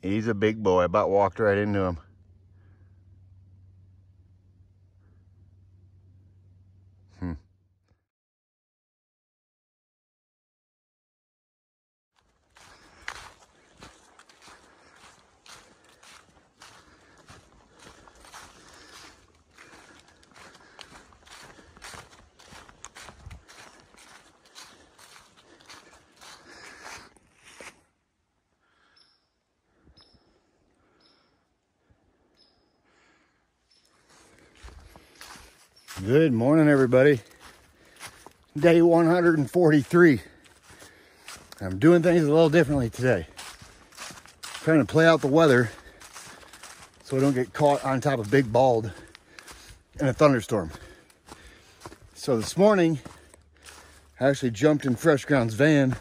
He's a big boy. About walked right into him. Good morning, everybody. Day 143. I'm doing things a little differently today. Trying to play out the weather so I don't get caught on top of Big Bald in a thunderstorm. So this morning, I actually jumped in Fresh Grounds van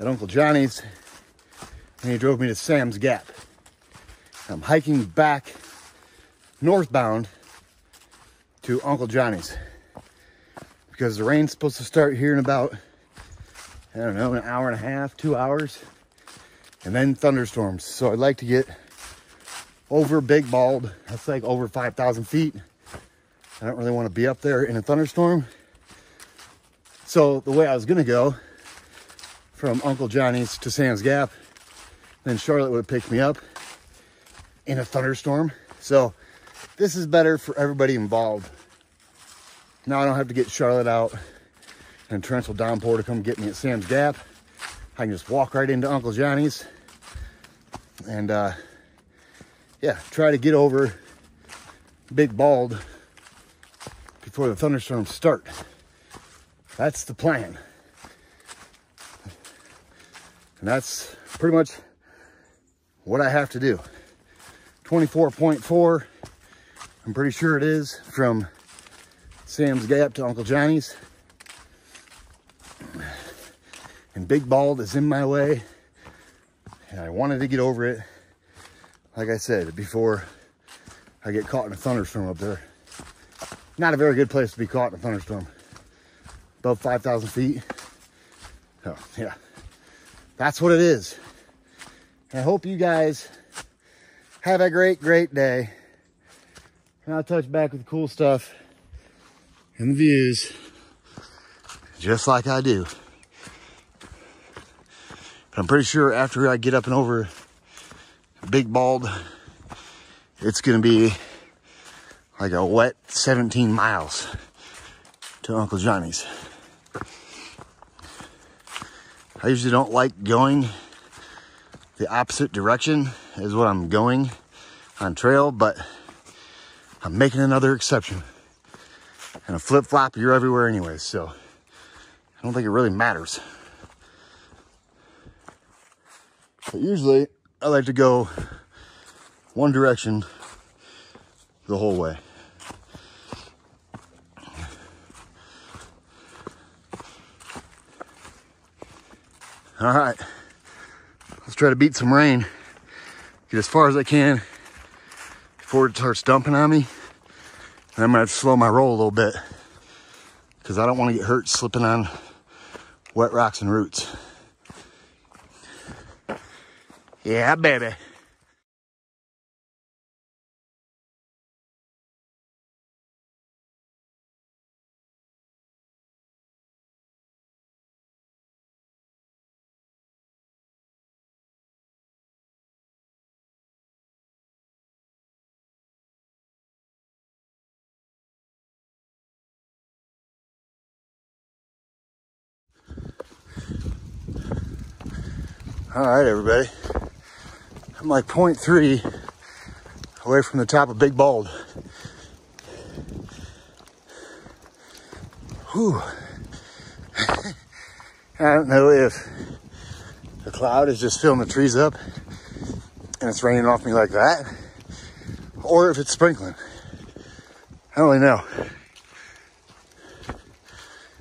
at Uncle Johnny's and he drove me to Sam's Gap. I'm hiking back northbound to Uncle Johnny's because the rain's supposed to start here in about, I don't know, an hour and a half, 2 hours, and then thunderstorms. So I'd like to get over Big Bald. That's like over 5,000 feet. I don't really want to be up there in a thunderstorm. So the way I was gonna go from Uncle Johnny's to Sam's Gap, then Charlotte would have picked me up in a thunderstorm. So this is better for everybody involved. Now I don't have to get Charlotte out and torrential downpour to come get me at Sam's Gap. I can just walk right into Uncle Johnny's and yeah, try to get over Big Bald before the thunderstorms start. That's the plan. And that's pretty much what I have to do. 24.4, I'm pretty sure it is, from Sam's Gap to Uncle Johnny's. And Big Bald is in my way. And I wanted to get over it, like I said, before I get caught in a thunderstorm up there. Not a very good place to be caught in a thunderstorm. Above 5,000 feet. So, yeah. That's what it is. And I hope you guys have a great, great day. And I'll touch back with the cool stuff and the views, just like I do. But I'm pretty sure after I get up and over Big Bald, it's gonna be like a wet 17 miles to Uncle Johnny's. I usually don't like going the opposite direction is what I'm going on trail, but I'm making another exception. And a flip-flop, you're everywhere anyway, so I don't think it really matters. But usually I like to go one direction the whole way. All right, let's try to beat some rain. Get as far as I can before it starts dumping on me. And I'm gonna have to slow my roll a little bit because I don't want to get hurt slipping on wet rocks and roots. Yeah, baby. All right, everybody. I'm like 0.3 away from the top of Big Bald. Whew. I don't know if the cloud is just filling the trees up and it's raining off me like that, or if it's sprinkling. I don't really know.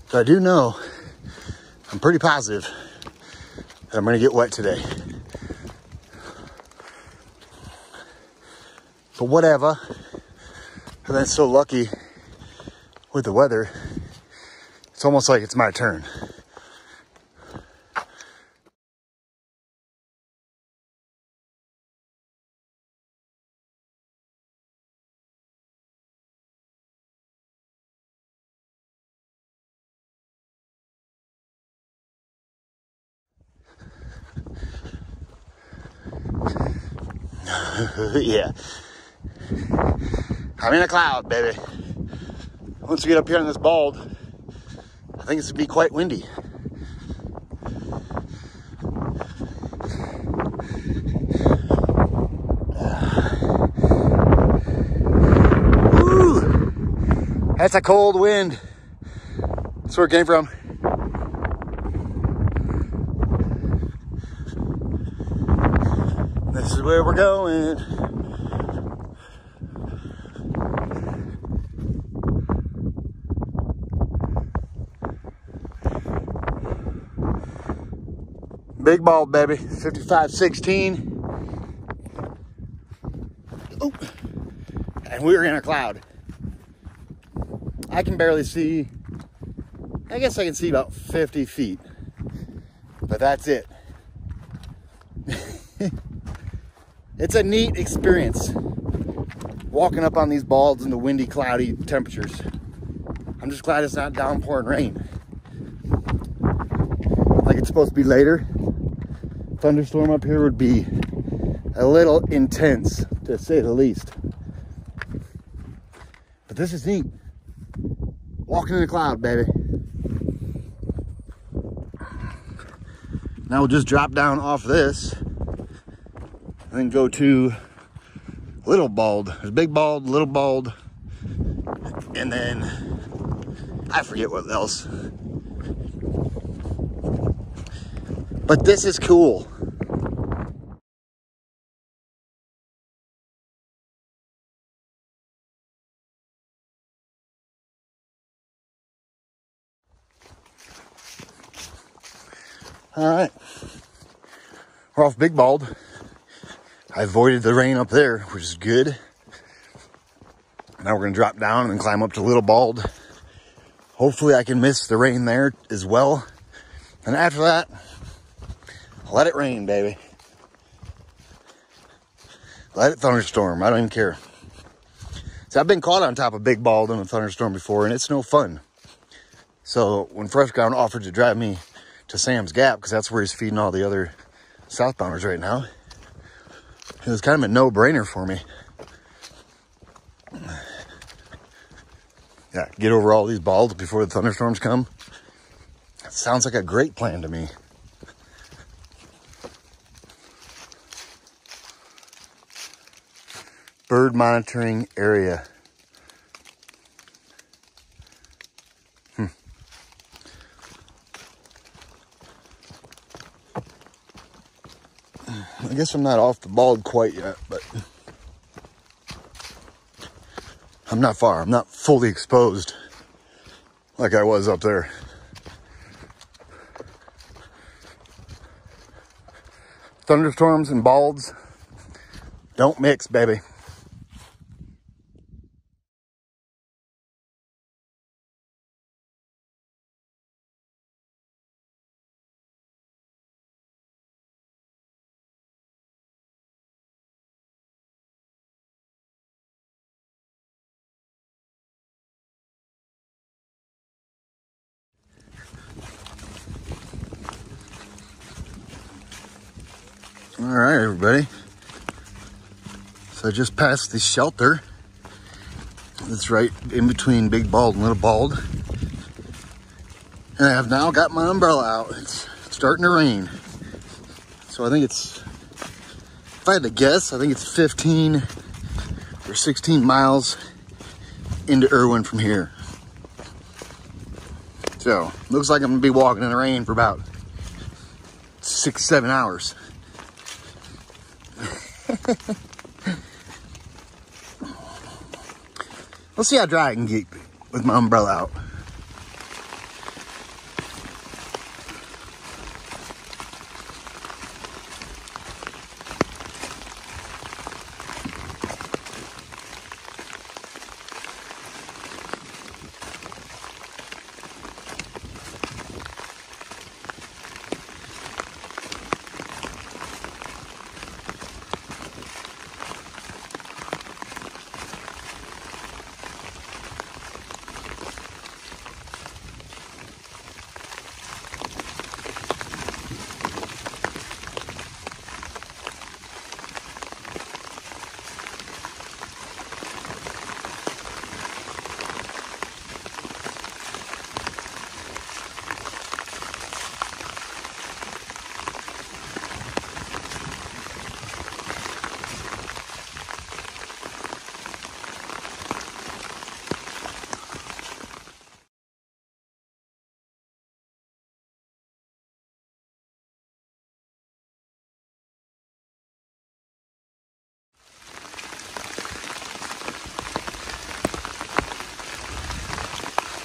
But I do know, I'm pretty positive that I'm gonna get wet today. But whatever. I've been so lucky with the weather. It's almost like it's my turn. Yeah. I'm in a cloud, baby. Once we get up here on this bald, I think it's gonna be quite windy. Woo! That's a cold wind. That's where it came from. This is where we're going. Big bald, baby. 5516. Oh, and we're in a cloud. I can barely see. I guess I can see about 50 feet, but that's it. It's a neat experience walking up on these balds in the windy, cloudy temperatures. I'm just glad it's not downpouring rain like it's supposed to be later. Thunderstorm up here would be a little intense, to say the least. But this is neat. Walking in a cloud, baby. Now we'll just drop down off this and then go to Little Bald. There's Big Bald, Little Bald, and then I forget what else. But this is cool. All right, we're off Big Bald. I avoided the rain up there, which is good. Now we're gonna drop down and then climb up to Little Bald. Hopefully I can miss the rain there as well. And after that, let it rain, baby. Let it thunderstorm, I don't even care. So I've been caught on top of Big Bald in a thunderstorm before, and it's no fun. So when Fresh Ground offered to drive me to Sam's Gap, because that's where he's feeding all the other southbounders right now, it was kind of a no-brainer for me. Yeah, get over all these balds before the thunderstorms come. That sounds like a great plan to me. Bird monitoring area. I guess I'm not off the bald quite yet, but I'm not far. I'm not fully exposed like I was up there. Thunderstorms and balds don't mix, baby. All right, everybody. So I just passed the shelter. It's right in between Big Bald and Little Bald. And I have now got my umbrella out. It's starting to rain. So I think it's, if I had to guess, I think it's 15 or 16 miles into Irwin from here. So looks like I'm gonna be walking in the rain for about 6-7 hours. We'll see how dry I can get with my umbrella out.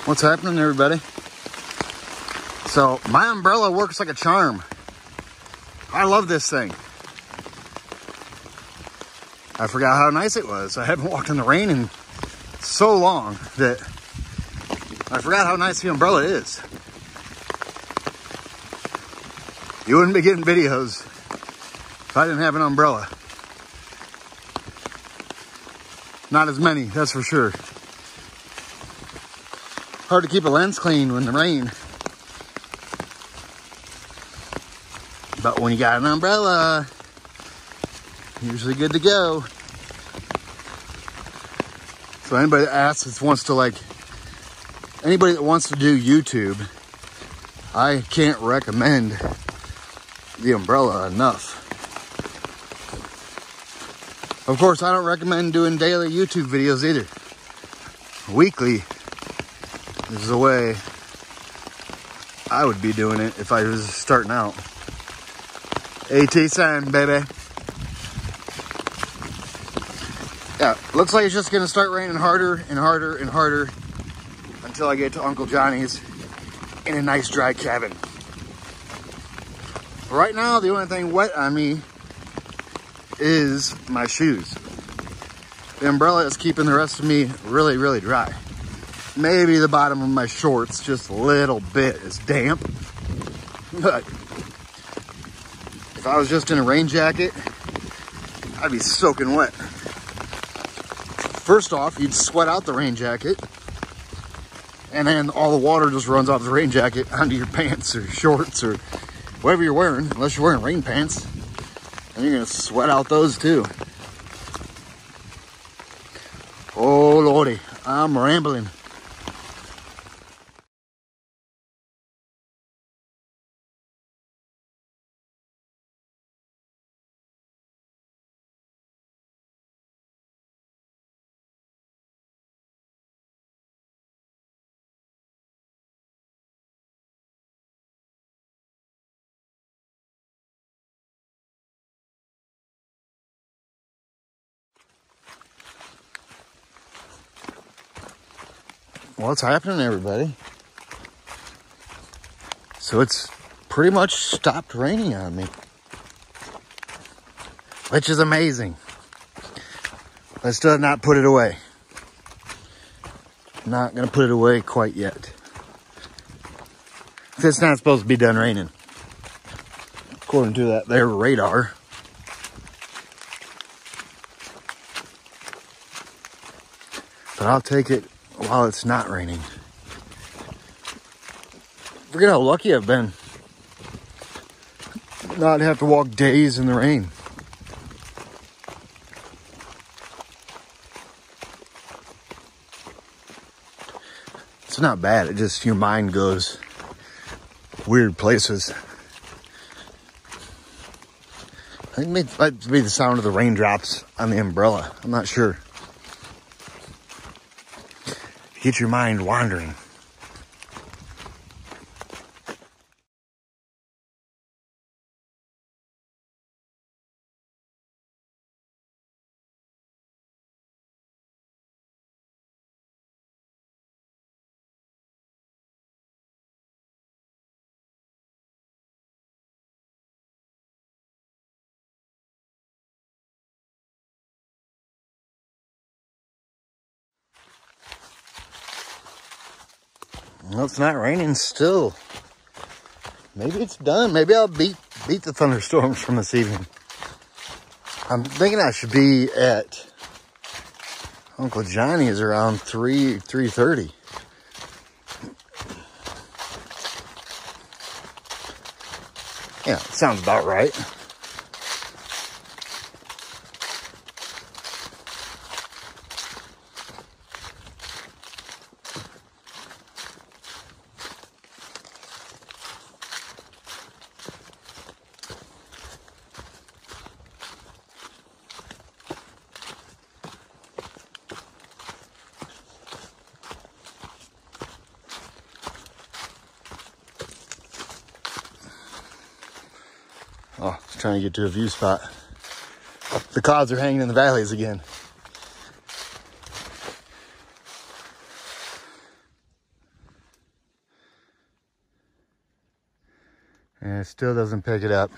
What's happening, everybody? So my umbrella works like a charm. I love this thing. I forgot how nice it was. I haven't walked in the rain in so long that I forgot how nice the umbrella is. You wouldn't be getting videos if I didn't have an umbrella. Not as many, that's for sure. Hard to keep a lens clean when the rain. But when you got an umbrella, usually good to go. So anybody that asks, wants to anybody that wants to do YouTube, I can't recommend the umbrella enough. Of course, I don't recommend doing daily YouTube videos either. Weekly is the way I would be doing it if I was starting out. AT sign, baby. Yeah, looks like it's just gonna start raining harder and harder and harder until I get to Uncle Johnny's in a nice dry cabin. Right now, the only thing wet on me is my shoes. The umbrella is keeping the rest of me really, really dry. Maybe the bottom of my shorts, just a little bit, is damp. But if I was just in a rain jacket, I'd be soaking wet. First off, you'd sweat out the rain jacket, and then all the water just runs off the rain jacket onto your pants or shorts or whatever you're wearing, unless you're wearing rain pants. And you're gonna sweat out those too. Oh Lordy, I'm rambling. What's happening, everybody? So it's pretty much stopped raining on me, which is amazing. I still have not put it away. Not gonna put it away quite yet. It's not supposed to be done raining, according to that there radar. But I'll take it while it's not raining. Forget how lucky I've been not have to walk days in the rain. It's not bad, it just, your mind goes weird places. I think it might be the sound of the raindrops on the umbrella. I'm not sure. Get your mind wandering. Well, it's not raining still. Maybe it's done. Maybe I'll beat the thunderstorms from this evening. I'm thinking I should be at Uncle Johnny's around 3:30. Yeah, sounds about right. Oh, just trying to get to a view spot. The clouds are hanging in the valleys again. And it still doesn't pick it up.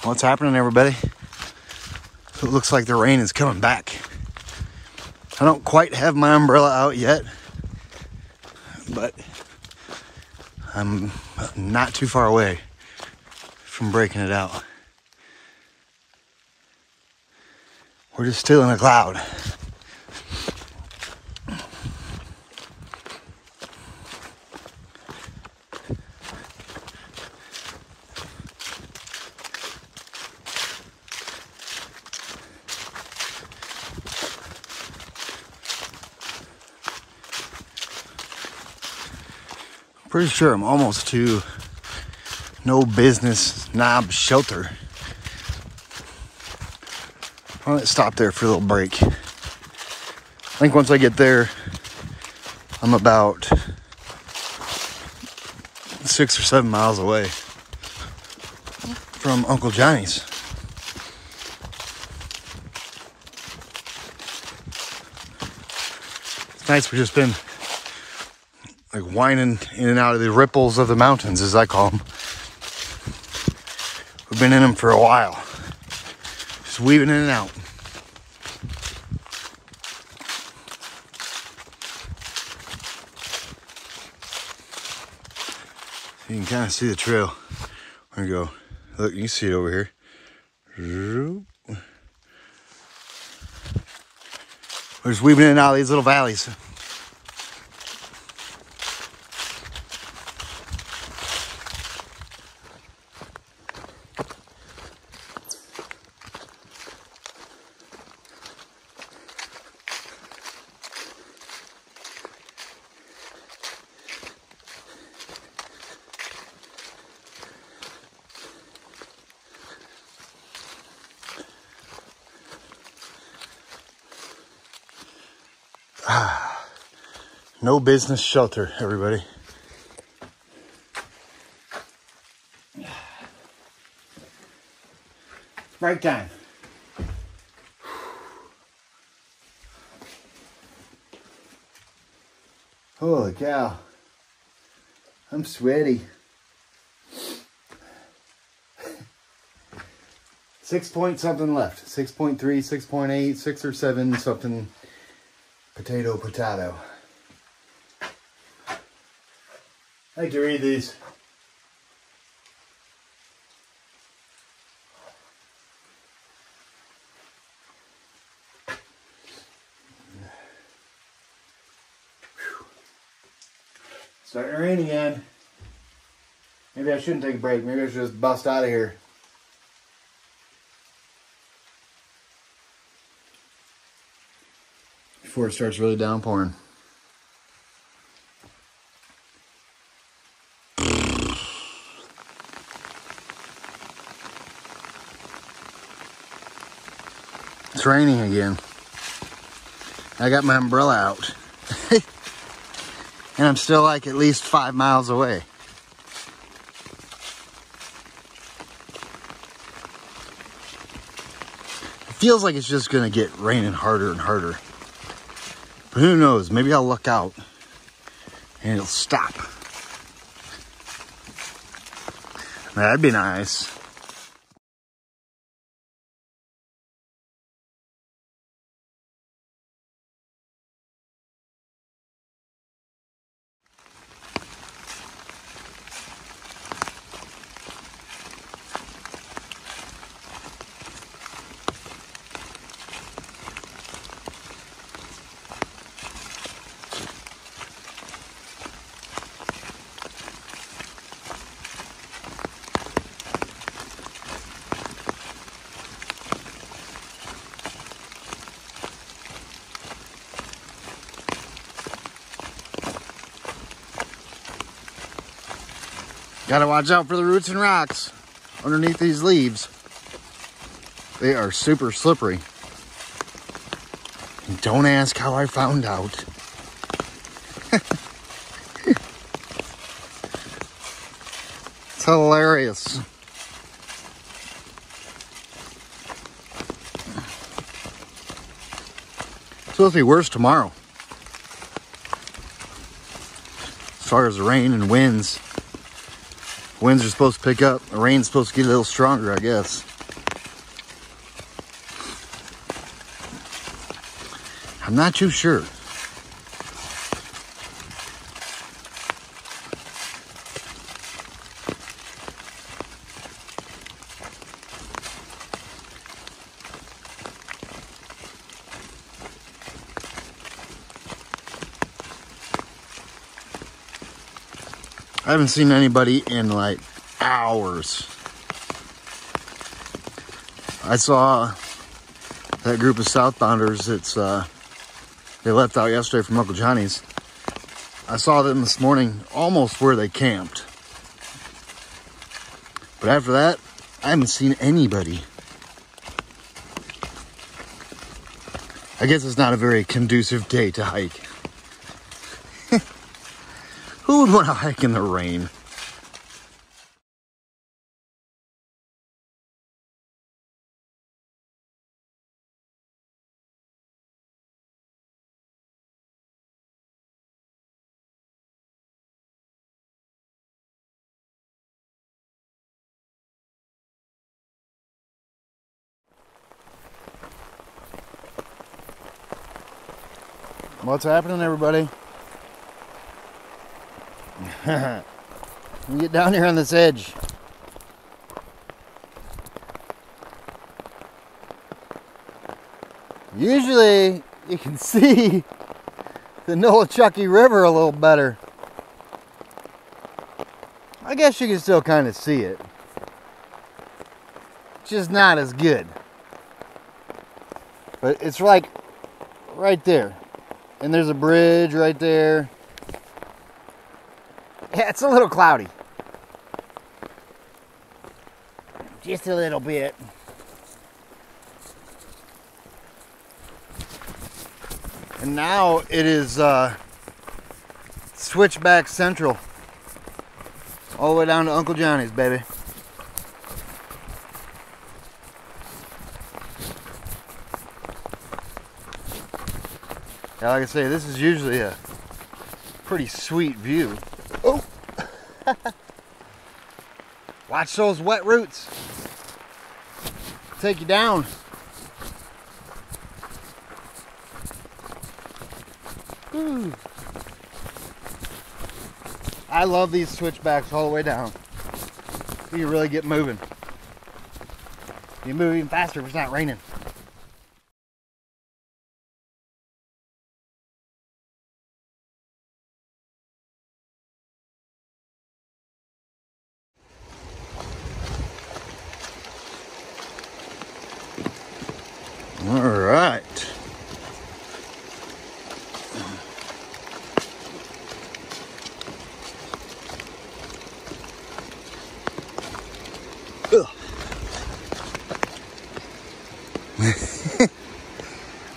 What's happening, everybody? So it looks like the rain is coming back. I don't quite have my umbrella out yet, but I'm not too far away from breaking it out. We're just still in a cloud. Pretty sure I'm almost to No Business Knob Shelter. I'll stop there for a little break. I think once I get there, I'm about 6 or 7 miles away from Uncle Johnny's. It's nice. We've just been like whining in and out of the ripples of the mountains, as I call them. We've been in them for a while, just weaving in and out. You can kind of see the trail. There you go. Look, you can see it over here. We're just weaving in and out of these little valleys. No Business Shelter, everybody. Break time. Holy cow. I'm sweaty. 6 point something left. 6.3, 6.8, 6 or 7 something. Potato. I like to read these. Starting to rain again. Maybe I shouldn't take a break. Maybe I should just bust out of here. Before it starts really downpouring. It's raining again. I got my umbrella out. And I'm still like at least 5 miles away. It feels like it's just gonna get raining harder and harder. But who knows, maybe I'll look out and it'll stop. That'd be nice. Gotta watch out for the roots and rocks underneath these leaves. They are super slippery. And don't ask how I found out. It's hilarious. It's supposed to be worse tomorrow. As far as the rain and winds. Winds are supposed to pick up. The rain's supposed to get a little stronger, I guess. I'm not too sure. I haven't seen anybody in like hours. I saw that group of southbounders they left out yesterday from Uncle Johnny's. I saw them this morning almost where they camped. But after that, I haven't seen anybody. I guess it's not a very conducive day to hike. Who would want to hike in the rain? What's happening, everybody? We get down here on this edge. Usually you can see the Nolichucky River a little better. I guess you can still kind of see it. It's just not as good. But it's like right there. And there's a bridge right there. Yeah, it's a little cloudy. Just a little bit. And now it is Switchback Central. All the way down to Uncle Johnny's, baby. Yeah, like I say, this is usually a pretty sweet view. Oh! Watch those wet roots. Take you down. Ooh. I love these switchbacks all the way down. You really get moving. You move even faster if it's not raining. All right.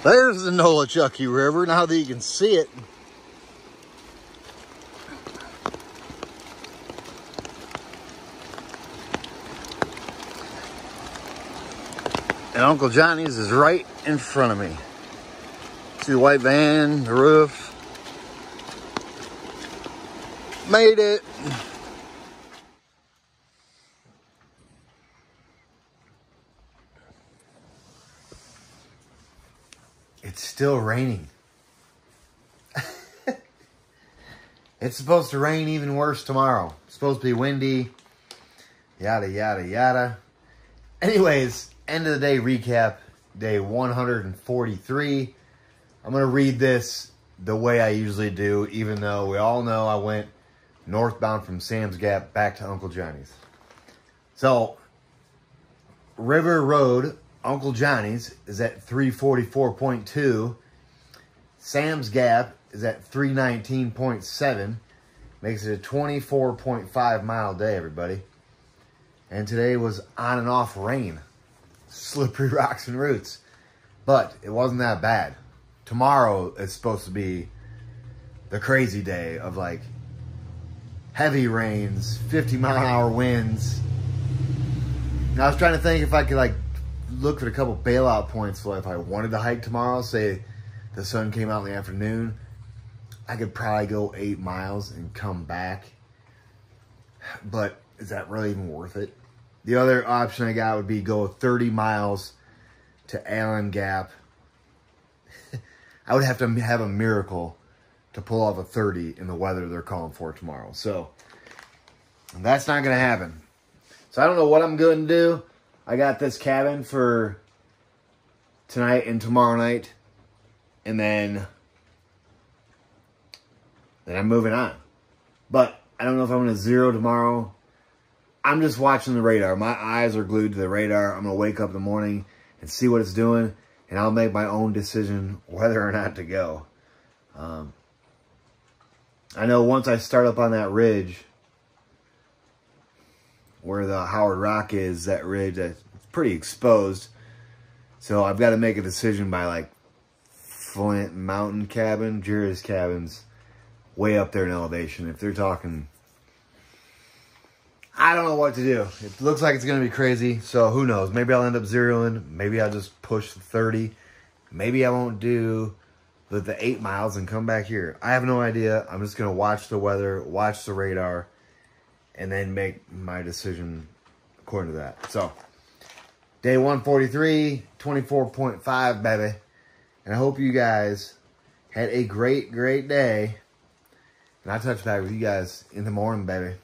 There's the Nolichucky River, now that you can see it. And Uncle Johnny's is right in front of me. See the white van, the roof. Made it. It's still raining. It's supposed to rain even worse tomorrow. It's supposed to be windy. Yada, yada, yada. Anyways, end of the day recap. Day 143. I'm going to read this the way I usually do, even though we all know I went northbound from Sam's Gap back to Uncle Johnny's. So, River Road, Uncle Johnny's is at 344.2. Sam's Gap is at 319.7. Makes it a 24.5 mile day, everybody. And today was on and off rain. Slippery rocks and roots. But it wasn't that bad. Tomorrow it's supposed to be the crazy day of like heavy rains, 50-mile-an-hour winds. And I was trying to think if I could like look at a couple bailout points for if I wanted to hike tomorrow. Say the sun came out in the afternoon, I could probably go 8 miles and come back. But is that really even worth it? The other option I got would be go 30 miles to Allen Gap. I would have to have a miracle to pull off a 30 in the weather they're calling for tomorrow. So that's not going to happen. So I don't know what I'm going to do. I got this cabin for tonight and tomorrow night. And then I'm moving on. But I don't know if I'm going to zero tomorrow. I'm just watching the radar. My eyes are glued to the radar. I'm going to wake up in the morning and see what it's doing. And I'll make my own decision whether or not to go. I know once I start up on that ridge where the Howard Rock is, that ridge, that's pretty exposed. So I've got to make a decision by like Flint Mountain Cabin, Jerry's Cabin's way up there in elevation. If they're talking, I don't know what to do. It looks like it's going to be crazy. So who knows? Maybe I'll end up zeroing. Maybe I'll just push the 30. Maybe I won't do the 8 miles and come back here. I have no idea. I'm just going to watch the weather, watch the radar, and then make my decision according to that. So, day 143, 24.5, baby. And I hope you guys had a great, great day. And I'll touch back with you guys in the morning, baby.